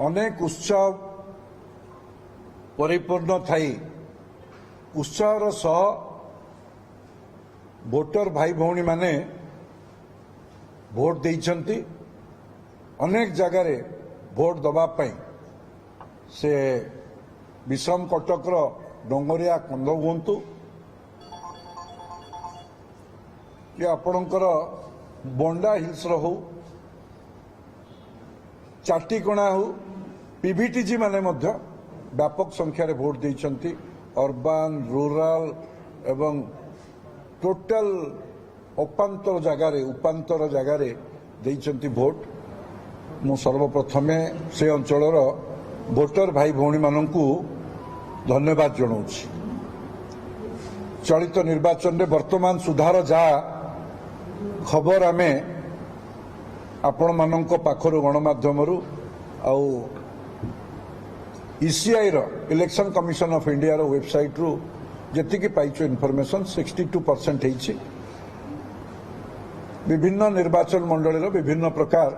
अनेक उत्सव परिपूर्ण थाई उत्साहर सह भोटर भाई भौणी माने भोट देइछंती। अनेक जगार भोट दबापाई से विषम कटकर डोंगरिया कंद हुंतु कि आपणकर बंडा हिल्स हो चाटीकणा हो पीवीटीजी माने मध्य व्यापक संख्यार भोट देइछंती। अर्बान रूराल एवं टोटल उपांतर जगार देइछंती भोट। मु सर्वप्रथमे से अंचलर भोटर भाई भौणी माननकु धन्यवाद जनाउछि। चलित निर्वाचन में वर्तमान सुधार जा खबर आमे आपण माननक पाखरु गणमाध्यम आउ ईसीआई रो इलेक्शन कमिशन ऑफ इंडिया रो वेबसाइट रु जेतिकी पाइछो इनफॉरमेशन 62% हेछि। विभिन्न निर्वाचन मंडली रो विभिन्न प्रकार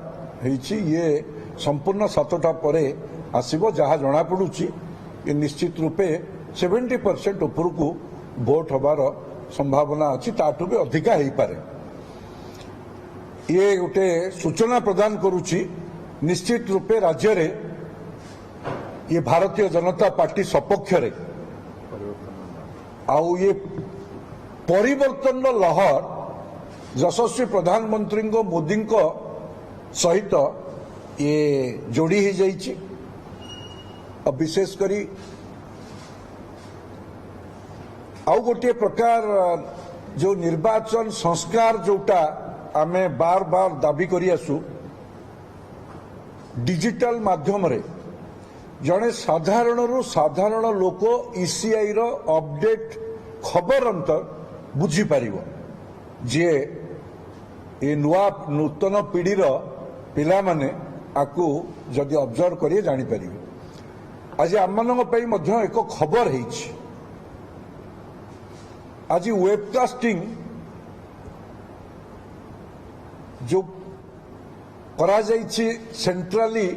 हेछि। ये संपूर्ण 7टा परे आसीबो जहा जणा पडुछि कि निश्चित रूपे 70% उपरकू भोट हबार संभावना अछि। ताठू भी अधिका हेई पारे। ये गोटे सूचना प्रदान करुछि निश्चित रूपे राज्य रे ये भारतीय जनता पार्टी सपक्ष रे आउ ये परिवर्तन लहर यशस्वी प्रधानमंत्री मोदी सहित ये जोड़ी हो जाइछि। अब विशेष करी आउ गोटे प्रकार जो निर्वाचन संस्कार जोटा आमे बार बार दाबी करी आसु डिजिटल माध्यम रे जड़े साधारण लोक ईसीआई रो अपडेट खबर अंतर बुझी पारिबो जे ए नूतन पीढ़ी रो पिला माने आकु जदि ऑब्जर्व करिए जानि पारिबे। आज आमनक पई मध्य एक खबर हेछि। आज वेबकास्टिंग जो करा जाइछि सेंट्रली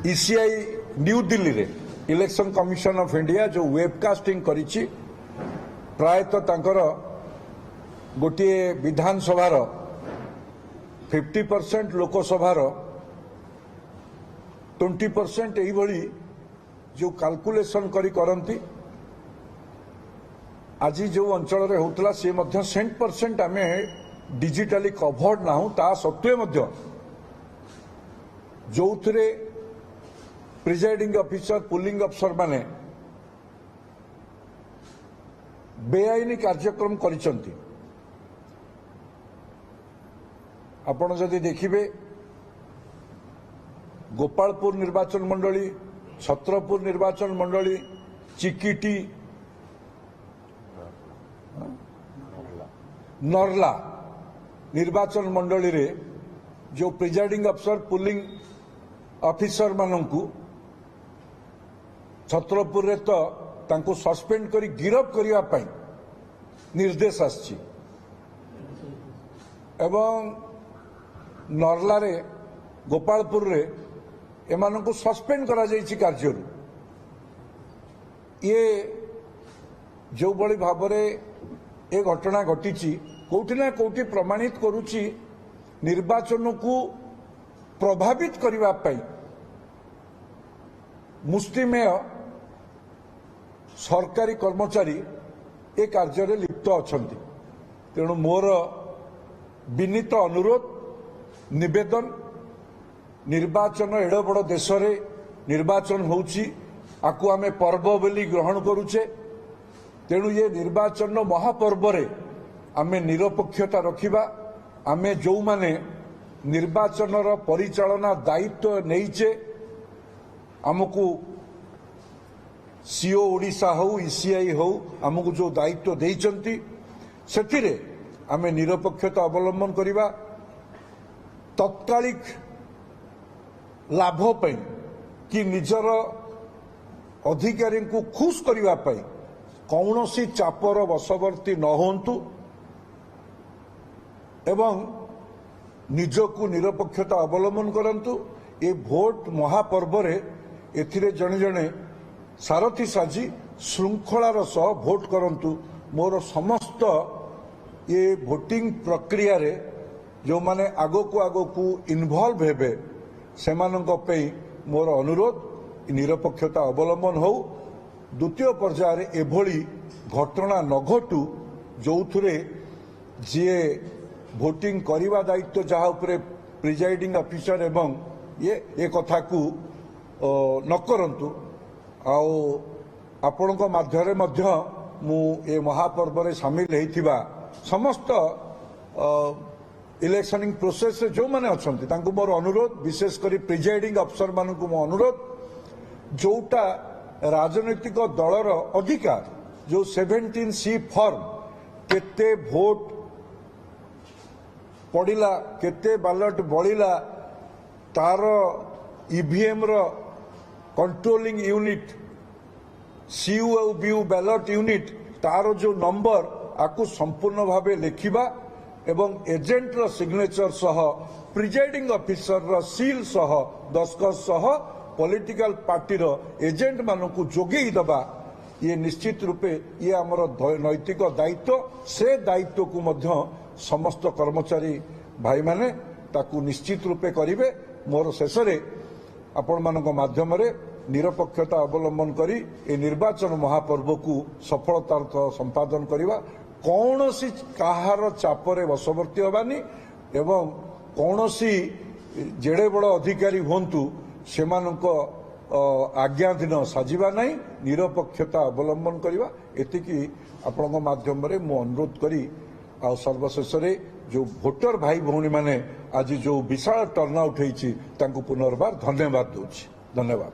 ईसीआई न्यू दिल्ली रे इलेक्शन कमिशन ऑफ इंडिया जो वेबकास्टिंग करिछि प्रायतः तांकर गोटे विधानसभार 50% लोकसभार 20% एई भली जो कैलकुलेशन करती आज जो अंचल रे होतला से मध्य 100% आमे डिजिटली कवर्ड ना ता सत्वे मध्य जो थरे प्रिजाइडिंग ऑफिसर पुलिंग अफसर माने बेआईनी कार्यक्रम करिसंती। आपण जदि देखिबे गोपालपुर निर्वाचन मंडली छत्रपुर निर्वाचन मंडली चिकिटी नरला निर्वाचन मंडली रे जो प्रिजाइडिंग अफसर पुलिंग ऑफिसर मानंकु छत्रपुर रे तो तांको सस्पेंड करी गिरफ करिवा पई निर्देश आछि एवं नरला रे गोपालपुर रे एमानंकु सस्पेंड करा जाइछि कार्य। ये जो बड़ी भाबरे ए घटना घटिछि कोठी ना कोठी प्रमाणित करुछि निर्वाचन को प्रभावित करिवा पई मुस्लिमेय सरकारी कर्मचारी ए कार्य रे लिप्त अछंती। तेणु मोर विनीत अनुरोध निवेदन निर्वाचन एड बड़ देश रे निर्वाचन होउछि आकु आमे पर्व बोली ग्रहण करूचे। तेणु ये निर्वाचन महापर्व रे आमे निरपेक्षता रखिबा। आमे जो माने निर्वाचन परिचालना दायित्व नहींचे आमको सीओ ओडिशा हो ईसीआई हो आमको जो दायित्व देइचंती सेथिरे आमे निरपेक्षता अवलंबन करिबा। तत्कालिक लाभ पई कि निजर अधिकारी को खुश करिबा पई कौनसी चापर बशवर्ती न होंतु एवं निजको निरपेक्षता अवलंबन करंतु। ए भोट महापर्व एथिरे जणे जणे सारथी साजी श्रृंखलार सह भोट करंतु। मोर समस्त ये भोटिंग प्रक्रिया रे जो माने आगो को इन्वॉल्व हेबे सेमानंक पे मोर अनुरोध निरपेक्षता अवलंबन हो। द्वितीय पर्यायर एभली घटना न घटू जो जीए भोटिंग करने दायित्व जहाँ उपरे प्रिजाइडिंग ऑफिसर एवं ये कथा को न करंतु। आपणक माध्यम मध्य मु ए महापर्व रे शामिल होइथिबा समस्त इलेक्शनिंग प्रोसेस जो माने अछंती तांको मोर अनुरोध विशेष करी प्रिजाइडिंग अफसर मानकु मो अनुरोध जोटा राजनैतिक दलर अधिकार जो 17C फॉर्म केते भोट पड़िला केते बैलेट बळिला तार ईवीएम रो controlling unit CU ballot unit तार जो नंबर आकु संपूर्ण भावे लिखिबा एवं एजेंट रो सिग्नेचर सह प्रिजाइडिंग ऑफिसर रो सील सह दस्खत सह पॉलिटिकल पार्टी रो एजेंट मानकु जोगेई दबा ये निश्चित रूपे ये आमर नैतिक दायित्व से दायित्व को मध्य समस्त कर्मचारी भाई माने ताकू निश्चित रूपे करिवे। मोर शेष आपण मानक माध्यम रे निरपेक्षता अवलंबन करी ए निर्वाचन महापर्व को सफलतार संपादन करवा कौनसी कहार चापरे वशवर्ती हबानी एवं कौनसी जेड़े बड़ अधिकारी हुंतु सेमानक आज्ञाधीन साजिबा नहीं निरपेक्षता अवलंबन करवा एतिकी आपन माध्यम रे मु अनुरोध करी आ सर्वशेष जो भोटर भाई भौणी माने आज जो विशाल टर्नआउट होईची तांको पुनर्बार धन्यवाद दूची। धन्यवाद।